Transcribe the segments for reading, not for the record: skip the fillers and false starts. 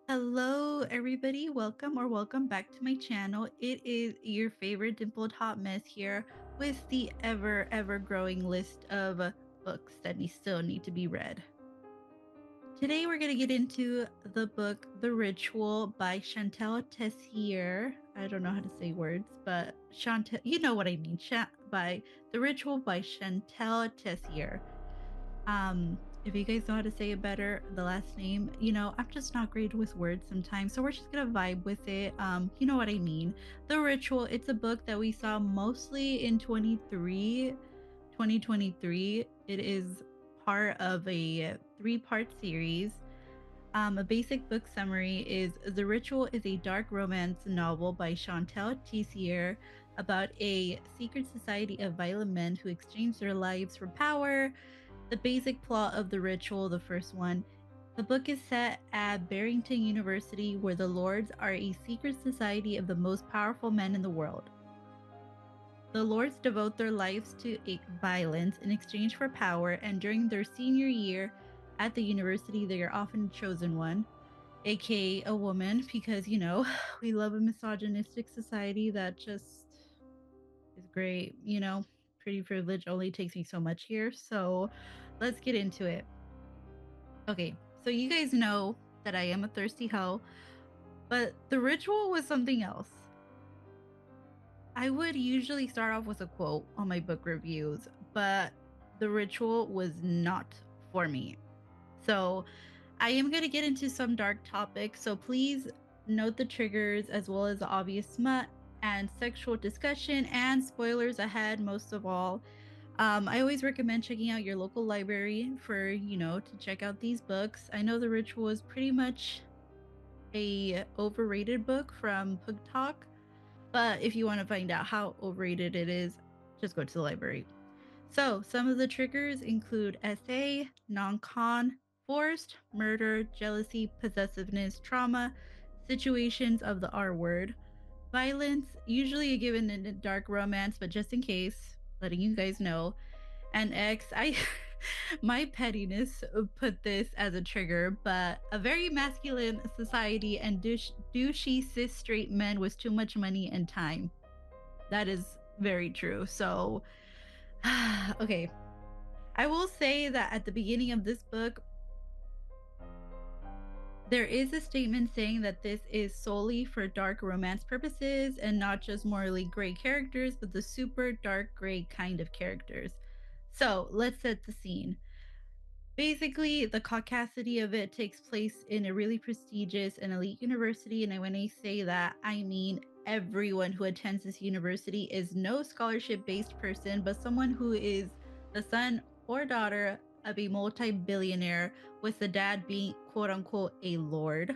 Hello, everybody. Welcome back to my channel. It is your favorite dimpled hot mess here with the ever growing list of books that still need to be read. Today, we're going to get into the book The Ritual by Chantal Tessier. I don't know how to say words, but Chantal, you know what I mean. By The Ritual by Chantal Tessier. If you guys know how to say it better, the last name, I'm just not great with words sometimes. So we're just gonna vibe with it. You know what I mean. The Ritual, it's a book that we saw mostly in 2023. It is part of a three-part series. A basic book summary is The Ritual is a dark romance novel by Chantal Tessier about a secret society of violent men who exchange their lives for power. The basic plot of The Ritual, the first one. The book is set at Barrington University, where the Lords are a secret society of the most powerful men in the world. The Lords devote their lives to violence in exchange for power, and during their senior year at the university, they are often chosen one, aka a woman, because, we love a misogynistic society that just is great, Pretty privilege only takes me so much here. So let's get into it. Okay, so you guys know that I am a thirsty hoe, but The Ritual was something else. I would usually start off with a quote on my book reviews, but The Ritual was not for me. So I am going to get into some dark topics, so please note the triggers as well as the obvious smut and sexual discussion and spoilers ahead, most of all. I always recommend checking out your local library for, to check out these books. I know The Ritual is pretty much a overrated book from Book Talk, but if you want to find out how overrated it is, just go to the library. So, some of the triggers include SA, non-con, forced, murder, jealousy, possessiveness, trauma, situations of the R word, violence, usually given in a dark romance, but just in case, letting you guys know, and X, I my pettiness put this as a trigger, but a very masculine society and douchey cis straight men with too much money and time. That is very true. So, okay. I will say that at the beginning of this book, there is a statement saying that this is solely for dark romance purposes and not just morally gray characters, but the super dark gray kind of characters. So let's set the scene. Basically, the caucasity of it takes place in a really prestigious and elite university. And when I say that, I mean everyone who attends this university is no scholarship based person, but someone who is the son or daughter of a multi billionaire, with the dad being quote unquote a lord,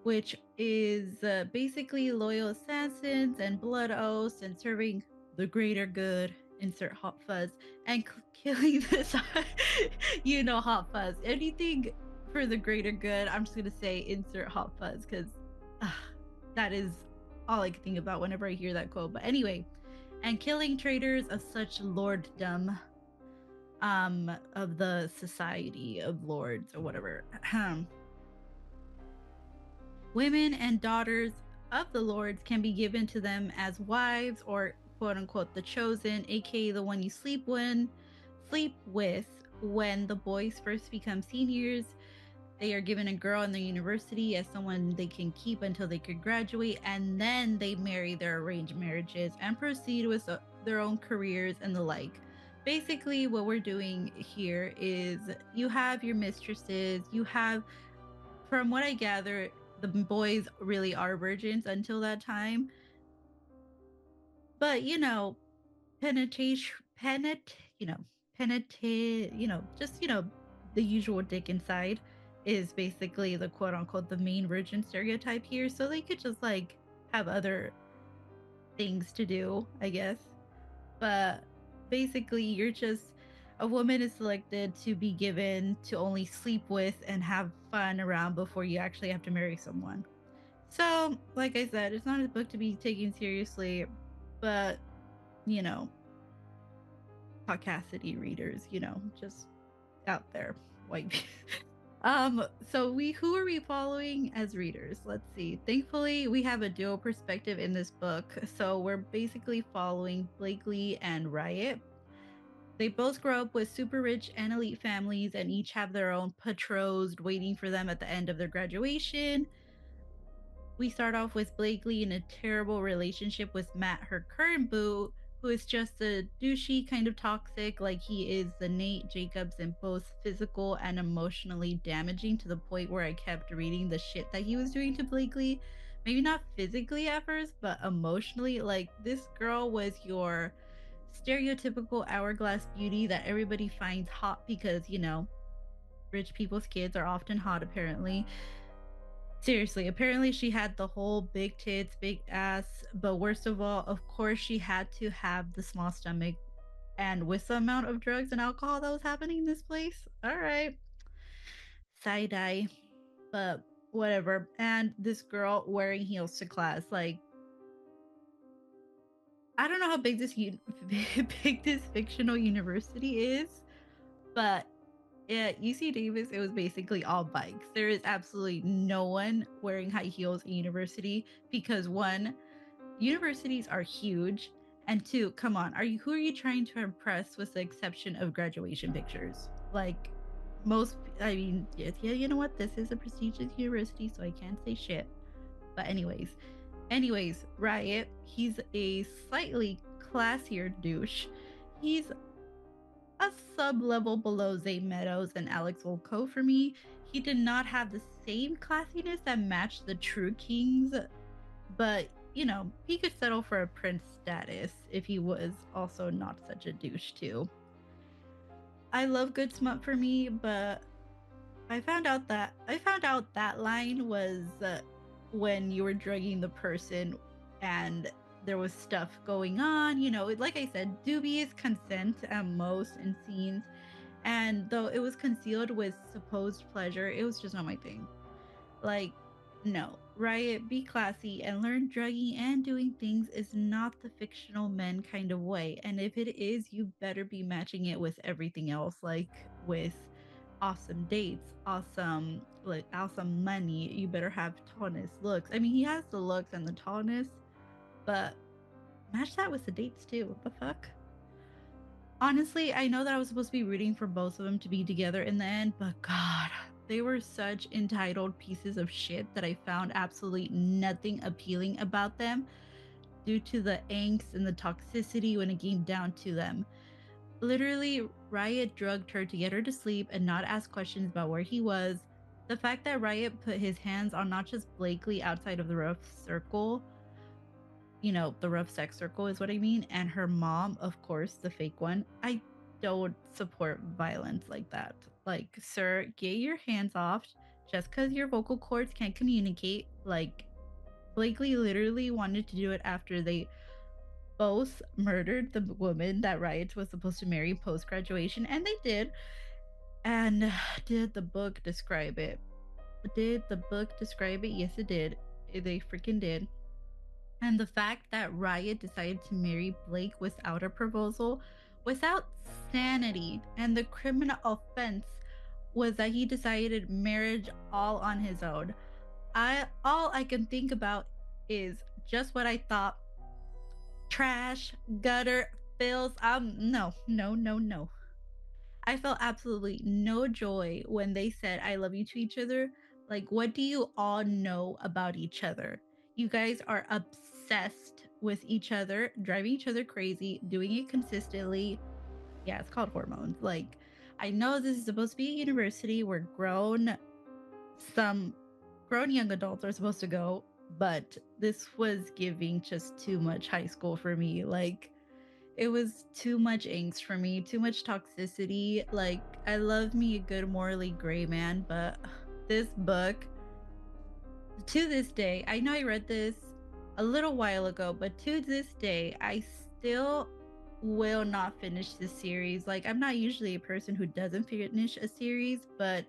which is basically loyal assassins and blood oaths and serving the greater good, insert hot fuzz, and killing this, hot fuzz. Anything for the greater good, I'm just going to say insert hot fuzz because that is all I can think about whenever I hear that quote. But anyway, and killing traitors of such lorddom of the society of lords or whatever. Women and daughters of the lords can be given to them as wives or quote unquote the chosen, aka the one you sleep with when the boys first become seniors. They are given a girl in the university as someone they can keep until they could graduate, and then they marry their arranged marriages and proceed with their own careers and the like. Basically, what we're doing here is you have your mistresses, you have, from what I gather, the boys really are virgins until that time. But penetration, just the usual dick inside is basically the quote unquote the main virgin stereotype here. So they could just like have other things to do, I guess. But basically, you're just a woman is selected to be given to only sleep with and have fun around before you actually have to marry someone. So, like I said, it's not a book to be taken seriously, but you know, caucasity readers, just out there, white people. So who are we following as readers? Let's see. Thankfully, we have a dual perspective in this book. So we're basically following Blakely and Riot. They both grow up with super rich and elite families and each have their own betrothed waiting for them at the end of their graduation. We start off with Blakely in a terrible relationship with Matt, her current boo, who is just a douchey kind of toxic, like he is the Nate Jacobs and both physical and emotionally damaging to the point where I kept reading the shit that he was doing to Blakely. Maybe not physically at first, but emotionally. Like, this girl was your stereotypical hourglass beauty that everybody finds hot because, rich people's kids are often hot, apparently. Seriously, apparently she had the whole big tits, big ass, but worst of all, of course, she had to have the small stomach. And with the amount of drugs and alcohol that was happening in this place, all right, side eye, but whatever. And this girl wearing heels to class, like, I don't know how big big this fictional university is, but at UC Davis, it was basically all bikes. There is absolutely no one wearing high heels in university because one, universities are huge, and two, come on, who are you trying to impress with the exception of graduation pictures? Like, I mean, yes, yeah, you know what? This is a prestigious university, so I can't say shit. But anyways, Riot, he's a slightly classier douche. He's a sub-level below Zay Meadows and Alex Volko for me. He did not have the same classiness that matched the true kings, but he could settle for a prince status if he was also not such a douche too. I love good smut for me, but I found out that line was when you were drugging the person and there was stuff going on. Like I said, dubious consent at most in scenes, and though it was concealed with supposed pleasure, it was just not my thing. Like, no, Riot, be classy and learn drugging and doing things is not the fictional men kind of way. And if it is, you better be matching it with everything else, like with awesome dates, awesome money. You better have tallness, looks. I mean, he has the looks and the tallness, but match that with the dates too. What the fuck? Honestly, I know that I was supposed to be rooting for both of them to be together in the end, but God, they were such entitled pieces of shit that I found absolutely nothing appealing about them due to the angst and the toxicity when it came down to them. Literally, Riot drugged her to get her to sleep and not ask questions about where he was. The fact that Riot put his hands on not just Blakely outside of the rough circle, the rough sex circle is what I mean, and her mom, of course, the fake one. I don't support violence like that. Like, sir, get your hands off just because your vocal cords can't communicate. Like, Blakely literally wanted to do it after they both murdered the woman that Riot was supposed to marry post graduation, and they did. And did the book describe it? Did the book describe it? Yes, it did. They freaking did. And the fact that Riot decided to marry Blake without a proposal, without sanity, and the criminal offense was that he decided marriage all on his own. All I can think about is just what I thought. Trash, gutter, filth. No, no, no, no. I felt absolutely no joy when they said I love you to each other. Like, what do you all know about each other? You guys are obsessed with each other, driving each other crazy, doing it consistently. Yeah, it's called hormones. Like, I know this is supposed to be a university where some grown young adults are supposed to go, but this was giving just too much high school for me. Like, it was too much angst for me, too much toxicity. Like, I love me a good morally gray man, but this book, to this day, I know I read this a little while ago, but to this day, I still will not finish this series. Like, I'm not usually a person who doesn't finish a series, but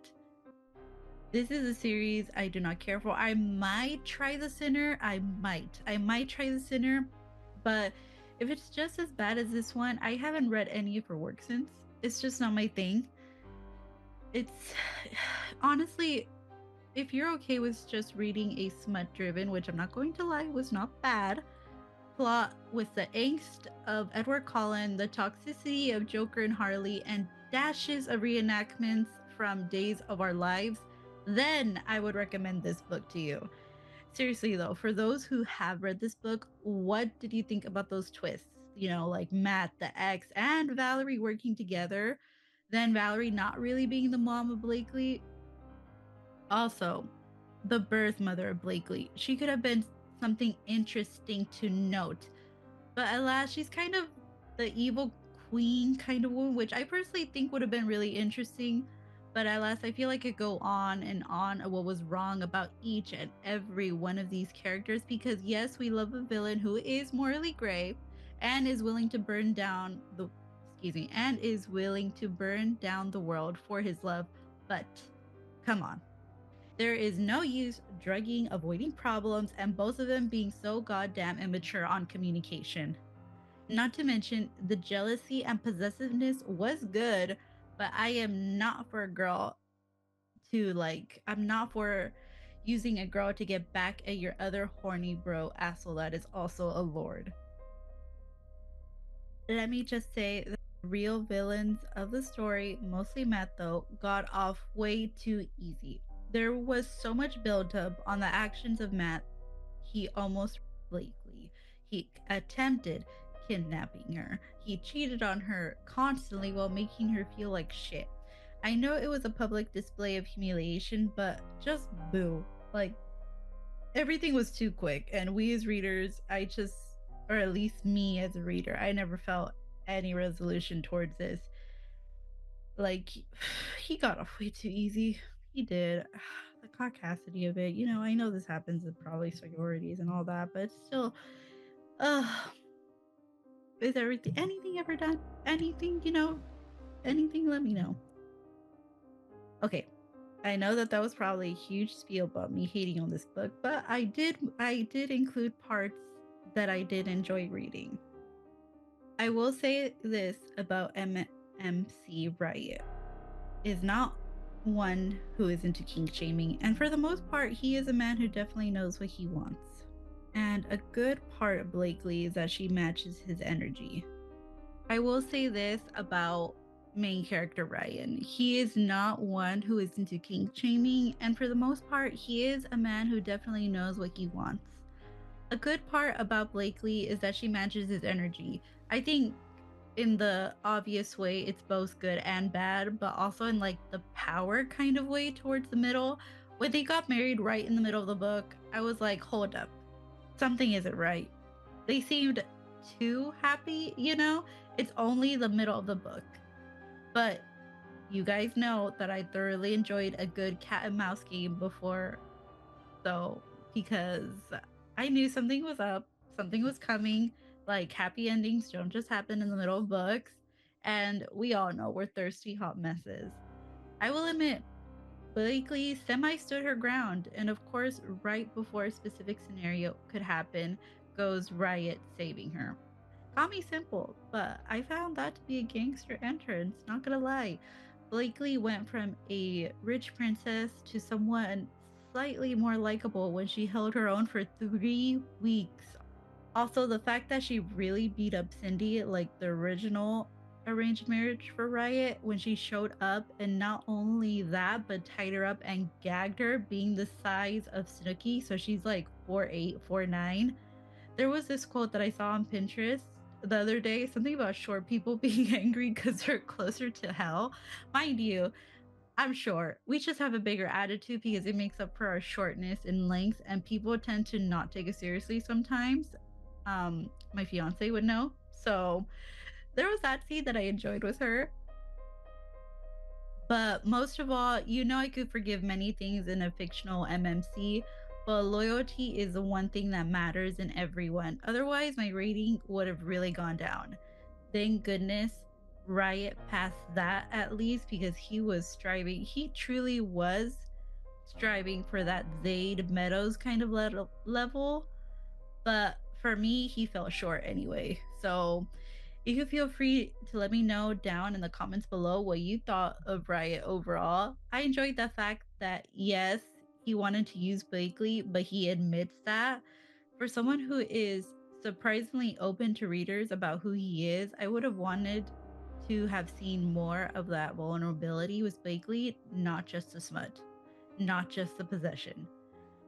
this is a series I do not care for. I might try The Sinner. I might try The Sinner, but if it's just as bad as this one, I haven't read any of her work since. It's just not my thing. It's honestly, if you're okay with just reading a smut driven, which I'm not going to lie, was not bad, plot with the angst of Edward Cullen, the toxicity of Joker and Harley, and dashes of reenactments from Days of Our Lives, then I would recommend this book to you. Seriously, though, for those who have read this book, what did you think about those twists? You know, like Matt, the ex, and Valerie working together, then Valerie not really being the mom of Blakely. Also, the birth mother of Blakely. She could have been something interesting to note, but alas, she's kind of the evil queen kind of one, which I personally think would have been really interesting. But alas, I feel like it go on and on of what was wrong about each and every one of these characters because yes, we love a villain who is morally gray and is willing to burn down the and is willing to burn down the world for his love. But come on. There is no use drugging, avoiding problems, and both of them being so goddamn immature on communication. Not to mention, the jealousy and possessiveness was good, but I am not for a girl to like, I'm not for using a girl to get back at your other horny bro asshole that is also a lord. Let me just say the real villains of the story, mostly Matt though, got off way too easy. There was so much buildup on the actions of Matt, he almost Blakely. He attempted kidnapping her. He cheated on her constantly while making her feel like shit. I know it was a public display of humiliation, but just boo. Like, everything was too quick. And we as readers, or at least me as a reader, I never felt any resolution towards this. Like, he got off way too easy. He did. The caucasity of it, I know this happens in probably sororities and all that, but still, uh, is anything ever done? Anything, anything, let me know. Okay, I know that was probably a huge spiel about me hating on this book, but I did include parts that I did enjoy reading. I will say this about MMC Riot is not one who is into kink shaming, and for the most part, he is a man who definitely knows what he wants. And a good part of Blakely is that she matches his energy. I will say this about main character Ryan. He is not one who is into kink shaming, and for the most part, he is a man who definitely knows what he wants. A good part about Blakely is that she matches his energy. I think in the obvious way, it's both good and bad, but also in like the power kind of way towards the middle. When they got married right in the middle of the book, I was like, hold up, something isn't right. They seemed too happy, It's only the middle of the book. But you guys know that I thoroughly enjoyed a good cat and mouse game before. So, because I knew something was up, something was coming. Like, happy endings don't just happen in the middle of books. And we all know we're thirsty hot messes. I will admit, Blakely semi stood her ground, and of course, right before a specific scenario could happen, goes Riot saving her. Call me simple, but I found that to be a gangster entrance, not gonna lie. Blakely went from a rich princess to someone slightly more likable when she held her own for 3 weeks. Also, the fact that she really beat up Cindy, like the original arranged marriage for Riot, when she showed up, and not only that, but tied her up and gagged her, being the size of Snooki, so she's like 4'8", 4'9". There was this quote that I saw on Pinterest the other day, something about short people being angry because they're closer to hell. Mind you, I'm short. We just have a bigger attitude because it makes up for our shortness and length, and people tend to not take it seriously sometimes. My fiance would know. So there was that scene that I enjoyed with her. But most of all, I could forgive many things in a fictional MMC, but loyalty is the one thing that matters in everyone. Otherwise, my rating would have really gone down. Thank goodness Riot passed that at least because he truly was striving for that Zayd Meadows kind of level. But for me, he fell short anyway. So You can feel free to let me know down in the comments below what you thought of Riot overall. I enjoyed the fact that, yes, he wanted to use Blakely, but he admits that. For someone who is surprisingly open to readers about who he is, I would have wanted to have seen more of that vulnerability with Blakely, not just the smut, not just the possession.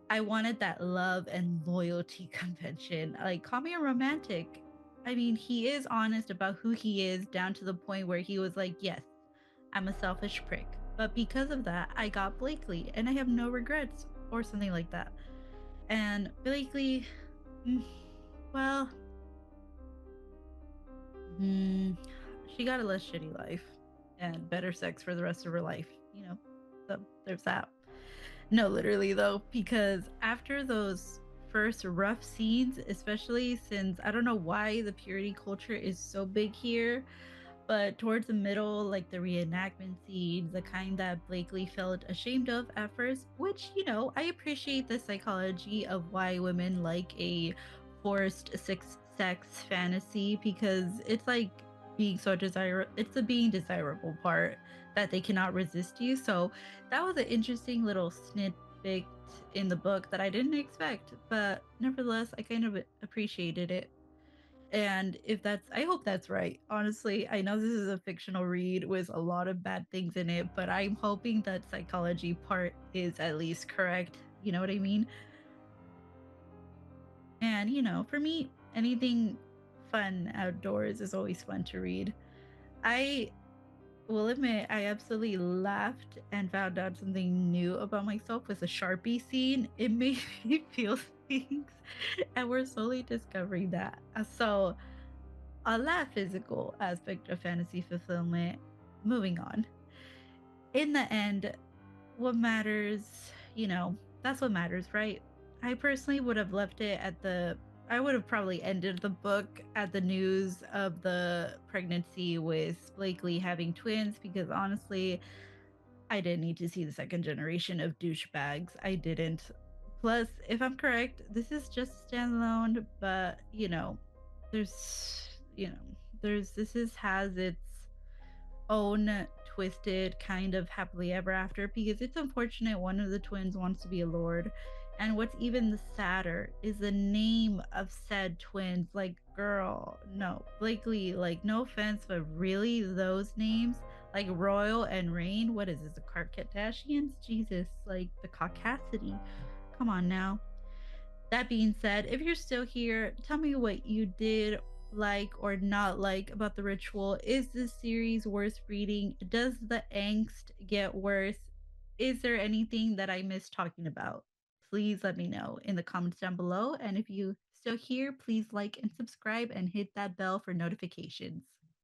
I wanted that love and loyalty convention. Like, call me a romantic. I mean, he is honest about who he is down to the point where he was like, yes, I'm a selfish prick. But because of that, I got Blakely and I have no regrets or something like that. And Blakely, mm, well, mm, she got a less shitty life and better sex for the rest of her life, you know? So there's that. No, literally though, because after those first rough scenes, especially since I don't know why the purity culture is so big here, but towards the middle, like the reenactment scenes, the kind that Blakely felt ashamed of at first, which, I appreciate the psychology of why women like a forced sex fantasy because it's like being so desirable. It's the being desirable part that they cannot resist you. So that was an interesting little snippet in the book that I didn't expect, but nevertheless, I kind of appreciated it. And if that's, I hope that's right. Honestly, I know this is a fictional read with a lot of bad things in it, but I'm hoping that psychology part is at least correct. You know what I mean? And, for me, anything fun outdoors is always fun to read. I will admit, I absolutely laughed and found out something new about myself with a Sharpie scene. It made me feel things, and we're slowly discovering that. So, on that physical aspect of fantasy fulfillment, moving on. In the end, what matters, that's what matters, right? I personally would have left it at I would have probably ended the book at the news of the pregnancy with Blakely having twins because honestly, I didn't need to see the second generation of douchebags. I didn't. Plus, if I'm correct, this is just standalone, but there's this is has its own twisted kind of happily ever after because it's unfortunate one of the twins wants to be a lord. And what's even the sadder is the name of said twins. Like, girl, no. Blakely, like, no offense, but really those names? Like Royal and Rain? What is this, the Kardashians? Jesus, like the caucasity. Come on now. That being said, if you're still here, tell me what you did like or not like about the ritual. Is this series worth reading? Does the angst get worse? Is there anything that I missed talking about? Please let me know in the comments down below. And if you still here, please like and subscribe and hit that bell for notifications.